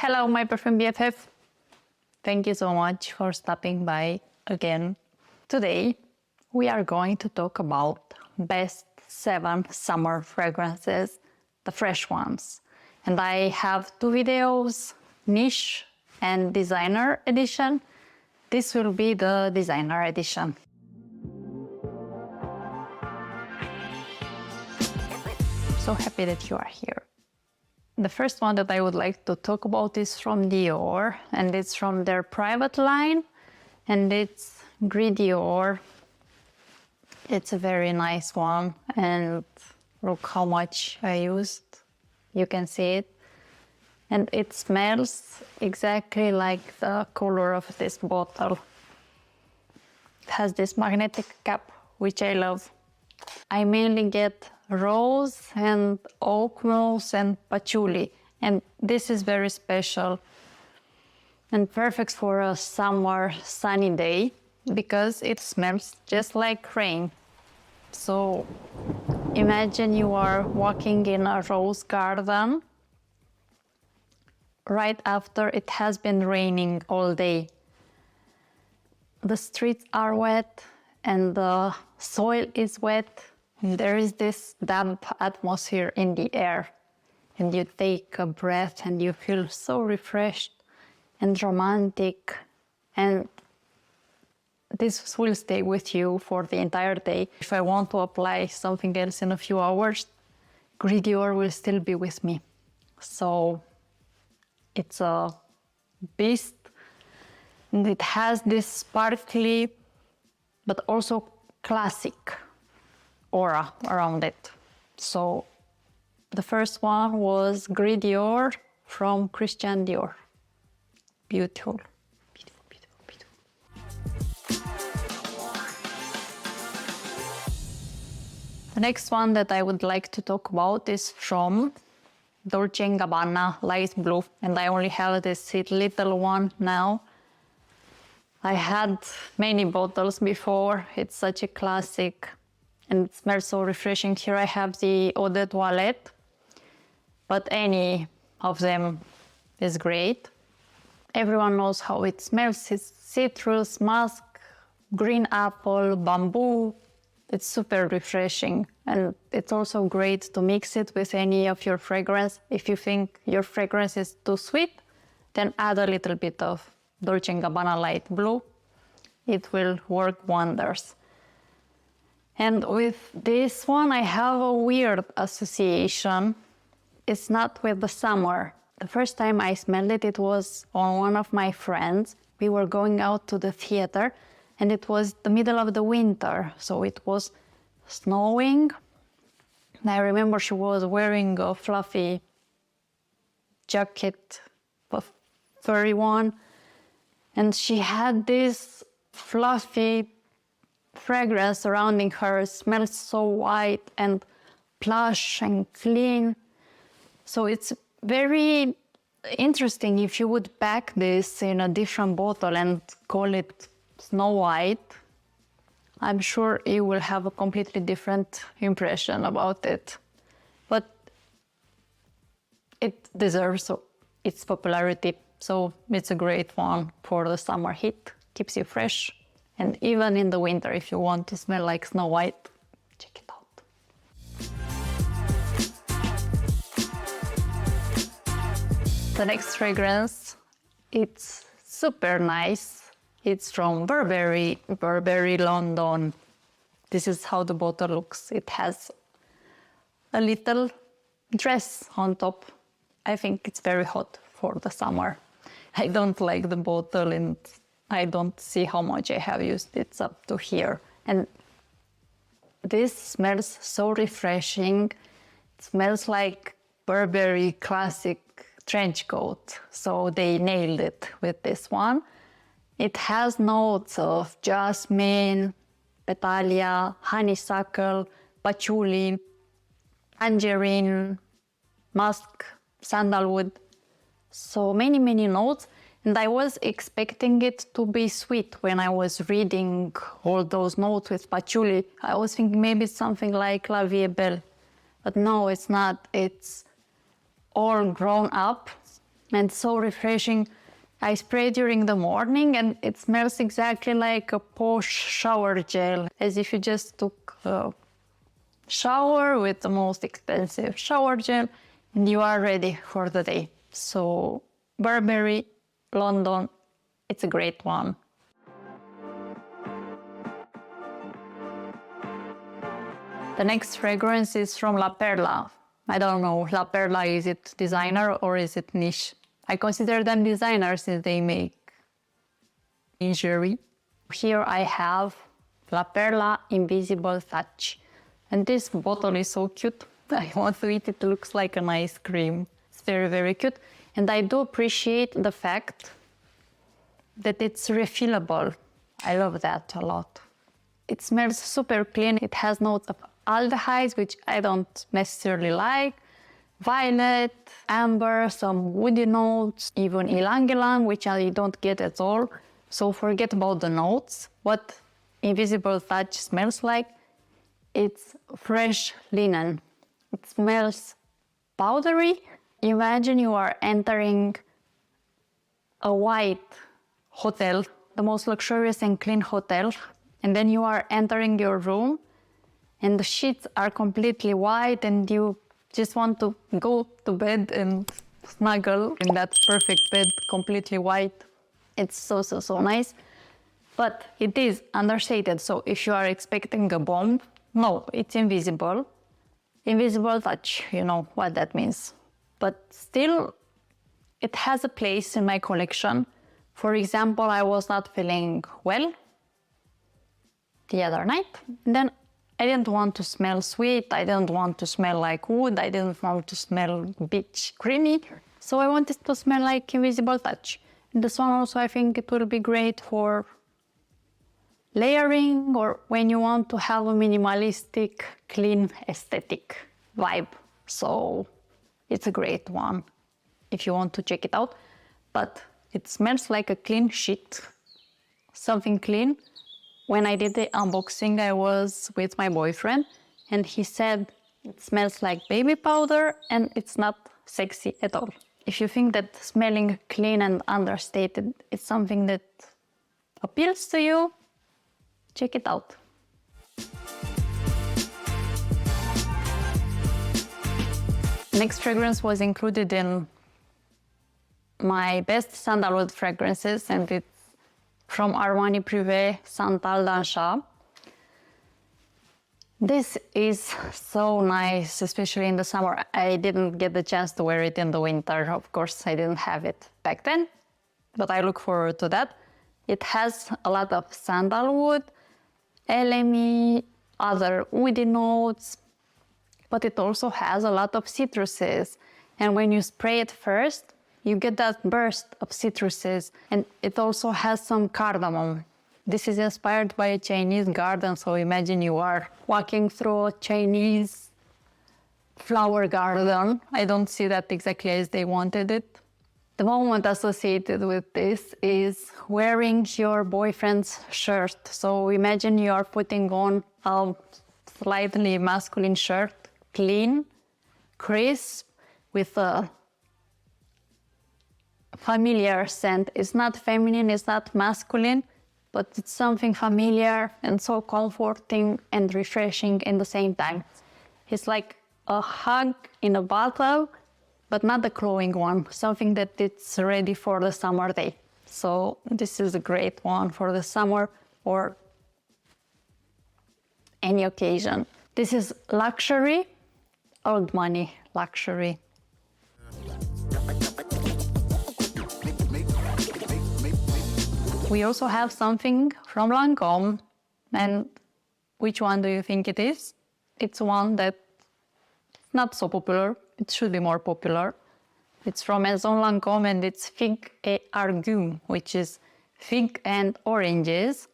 Hello, my perfume BFF. Thank you so much for stopping by again. Today, we are going to talk about best 7 summer fragrances, the fresh ones. And I have 2 videos, niche and designer edition. This will be the designer edition. So happy that you are here. The first one that I would like to talk about is from Dior, and it's from their private line, and it's Gris Dior. It's a very nice one, and look how much I used. You can see it. And it smells exactly like the color of this bottle. It has this magnetic cap, which I love. I mainly get rose and Agrumes and patchouli, and this is very special and perfect for a summer sunny day because it smells just like rain. So imagine you are walking in a rose garden right after it has been raining all day. The streets are wet and the soil is wet. There is this damp atmosphere in the air, and you take a breath and you feel so refreshed and romantic, and this will stay with you for the entire day. If I want to apply something else in a few hours, Gris Dior will still be with me. So it's a beast, and it has this sparkly but also classic aura around it. So the first one was Gris Dior from Christian Dior. Beautiful, beautiful, beautiful, beautiful. The next one that I would like to talk about is from Dolce&Gabbana Light Blue, and I only have this little one now. I had many bottles before. It's such a classic and it smells so refreshing. Here I have the Eau de Toilette, but any of them is great. Everyone knows how it smells. It's citrus, musk, green apple, bamboo. It's super refreshing, and it's also great to mix it with any of your fragrance. If you think your fragrance is too sweet, then add a little bit of Dolce&Gabbana Light Blue. It will work wonders. And with this one, I have a weird association. It's not with the summer. The first time I smelled it, it was on one of my friends. We were going out to the theater, and it was the middle of the winter, so it was snowing. And I remember she was wearing a fluffy jacket, a furry one, and she had this fluffy fragrance surrounding her. It smells so white and plush and clean. So it's very interesting if you would pack this in a different bottle and call it Snow White. I'm sure you will have a completely different impression about it. But it deserves its popularity. So it's a great one for the summer heat. Keeps you fresh. And even in the winter, if you want to smell like Snow White, check it out. The next fragrance, it's super nice. It's from Burberry, Burberry London. This is how the bottle looks. It has a little dress on top. I think it's very hot for the summer. I don't like the bottle, and I don't see how much I have used. It's up to here. And this smells so refreshing. It smells like Burberry classic trench coat. So they nailed it with this one. It has notes of jasmine, petalia, honeysuckle, patchouli, tangerine, musk, sandalwood. So many, many notes. And I was expecting it to be sweet when I was reading all those notes with patchouli. I was thinking maybe it's something like La Vie est Belle. But no, it's not. It's all grown up and so refreshing. I spray during the morning and it smells exactly like a posh shower gel, as if you just took a shower with the most expensive shower gel and you are ready for the day. So Burberry, London, it's a great one. The next fragrance is from La Perla. I don't know, La Perla, is it designer or is it niche? I consider them designers since they make lingerie. Here I have La Perla Invisible Touch. And this bottle is so cute. I want to eat it. It looks like an ice cream. It's very, very cute. And I do appreciate the fact that it's refillable. I love that a lot. It smells super clean. It has notes of aldehydes, which I don't necessarily like. Violet, amber, some woody notes, even ylang-ylang, which I don't get at all. So forget about the notes. What Invisible Touch smells like, it's fresh linen. It smells powdery. Imagine you are entering a white hotel, the most luxurious and clean hotel, and then you are entering your room and the sheets are completely white and you just want to go to bed and snuggle in that perfect bed, completely white. It's so, so, so nice. But it is understated, so if you are expecting a bomb, no, it's invisible. Invisible touch, you know what that means. But still, it has a place in my collection. For example, I was not feeling well the other night, and then I didn't want to smell sweet, I didn't want to smell like wood, I didn't want to smell beach creamy, so I wanted to smell like Invisible Touch. And this one also, I think it will be great for layering or when you want to have a minimalistic, clean aesthetic vibe. So it's a great one if you want to check it out. But it smells like a clean sheet, something clean. When I did the unboxing, I was with my boyfriend and he said it smells like baby powder and it's not sexy at all. If you think that smelling clean and understated is something that appeals to you, check it out. Next fragrance was included in my best sandalwood fragrances and it's from Armani Prive, Santal. This is so nice, especially in the summer. I didn't get the chance to wear it in the winter. Of course, I didn't have it back then, but I look forward to that. It has a lot of sandalwood, elemi, other woody notes, but it also has a lot of citruses. And when you spray it first, you get that burst of citruses, and it also has some cardamom. This is inspired by a Chinese garden, so imagine you are walking through a Chinese flower garden. I don't see that exactly as they wanted it. The moment associated with this is wearing your boyfriend's shirt. So imagine you are putting on a slightly masculine shirt, clean, crisp, with a familiar scent. It's not feminine, it's not masculine, but it's something familiar and so comforting and refreshing in the same time. It's like a hug in a bottle, but not a glowing one, something that it's ready for the summer day. So this is a great one for the summer or any occasion. This is luxury, old money luxury. We also have something from Lancome, and which one do you think it is? It's one that's not so popular. It should be more popular. It's from Maison Lancome and it's Figues et Agrumes, which is fig and oranges.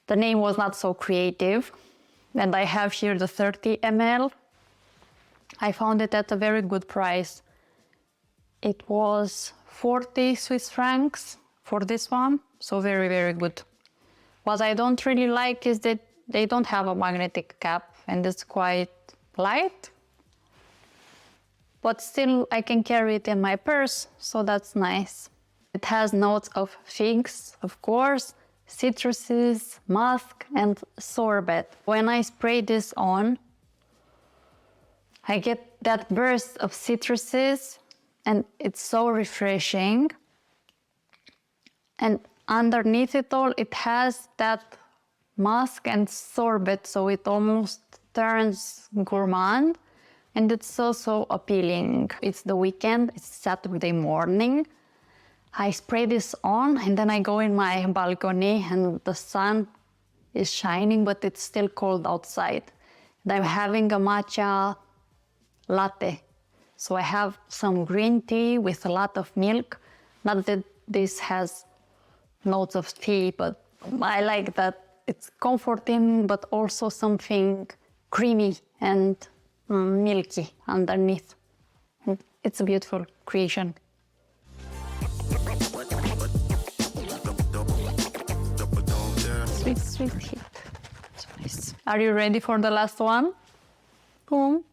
The name was not so creative, and I have here the 30 ml. I found it at a very good price. It was 40 Swiss francs for this one, so very, very good. What I don't really like is that they don't have a magnetic cap and it's quite light. but still I can carry it in my purse, so that's nice. It has notes of figs, of course, citruses, musk, and sorbet. When I spray this on, I get that burst of citruses, and it's so refreshing. And underneath it all, it has that musk and sorbet, so it almost turns gourmand, and it's so appealing. It's the weekend, it's Saturday morning. I spray this on, and then I go in my balcony, and the sun is shining, but it's still cold outside. And I'm having a matcha latte. So I have some green tea with a lot of milk. Not that this has notes of tea, but I like that it's comforting, but also something creamy and milky underneath. And it's a beautiful creation. Sweet hit. So nice. Are you ready for the last one? Boom.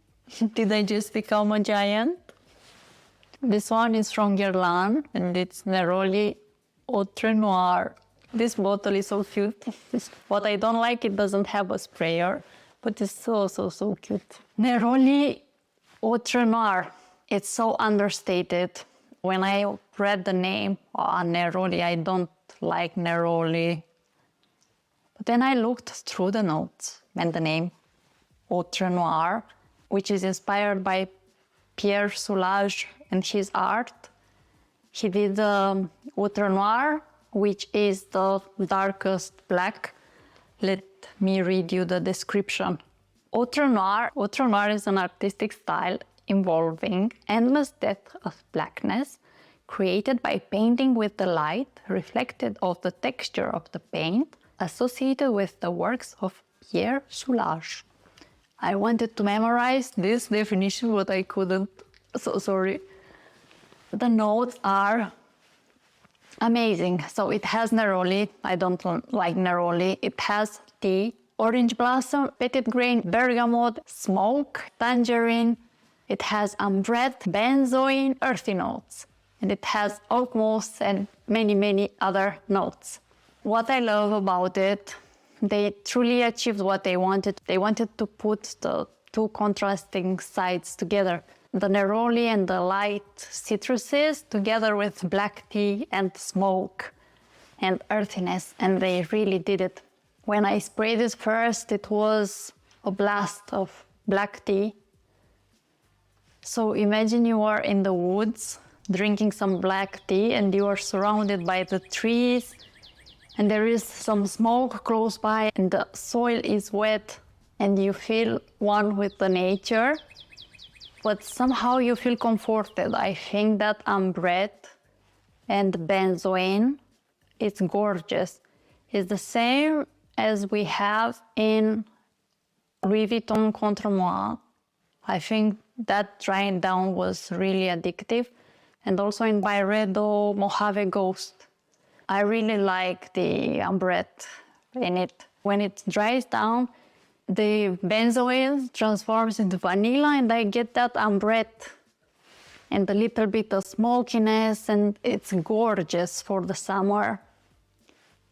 Did I just become a giant? This one is from Guerlain, and it's Neroli Outrenoir. This bottle is so cute. What I don't like, it doesn't have a sprayer, but it's so cute. Neroli Outrenoir. It's so understated. When I read the name, Neroli, I don't like Neroli. But then I looked through the notes and the name Outrenoir, which is inspired by Pierre Soulages and his art. He did Outrenoir, which is the darkest black. Let me read you the description. Outrenoir is an artistic style involving endless depth of blackness created by painting with the light reflected of the texture of the paint associated with the works of Pierre Soulages. I wanted to memorize this definition, but I couldn't. So sorry. The notes are amazing. So it has Neroli. I don't like Neroli. It has tea, orange blossom, petit grain, bergamot, smoke, tangerine. It has ambrette, benzoin, earthy notes. And it has oak moss and many other notes. What I love about it, they truly achieved what they wanted. They wanted to put the two contrasting sides together. The Neroli and the light citruses together with black tea and smoke and earthiness, and they really did it. When I sprayed this first, it was a blast of black tea. So imagine you are in the woods drinking some black tea and you are surrounded by the trees, and there is some smoke close by and the soil is wet and you feel one with the nature, but somehow you feel comforted. I think that ambrette and benzoin, it's gorgeous. It's the same as we have in Louis Vuitton Contre. I think that drying down was really addictive. And also in Byredo Mojave Ghost. I really like the ambrette in it. When it dries down, the benzoin transforms into vanilla and I get that ambrette and a little bit of smokiness, and it's gorgeous for the summer.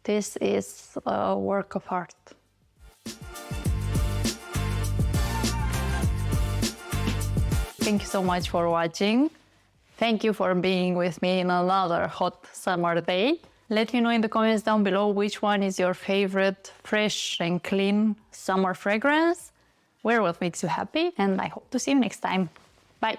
This is a work of art. Thank you so much for watching. Thank you for being with me in another hot summer day. Let me know in the comments down below which one is your favorite fresh and clean summer fragrance. Wear what makes you happy, and I hope to see you next time. Bye.